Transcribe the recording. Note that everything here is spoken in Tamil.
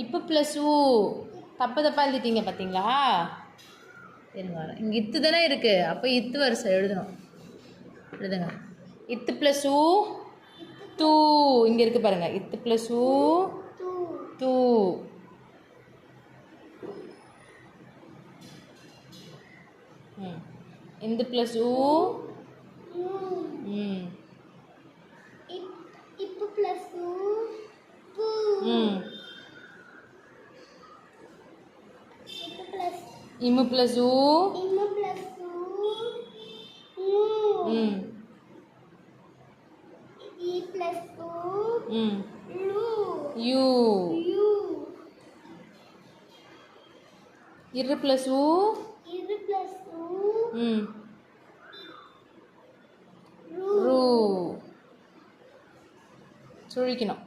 இப்போ ப்ளஸ் ஊ தப்பாக எழுதிட்டீங்க பார்த்தீங்களா? இருங்க வரேன். இங்கே இத்து தானே இருக்குது, அப்போ இத்து வரிசை எழுதணும். எழுதுங்க. இத்து ப்ளஸ் ஊ தூ. இங்கே இருக்குது பாருங்கள். இத்து ப்ளஸ் ஊ தூ. இந்த ப்ளஸ் ஊ இப்போ ப்ளஸ் ஊ பூ. இம்மு ப்ளஸ் ஊ இ ப்ளஸ் ஊ யூ. இரு ப்ளஸ் ஊ ரூ. சுழிக்கணும்.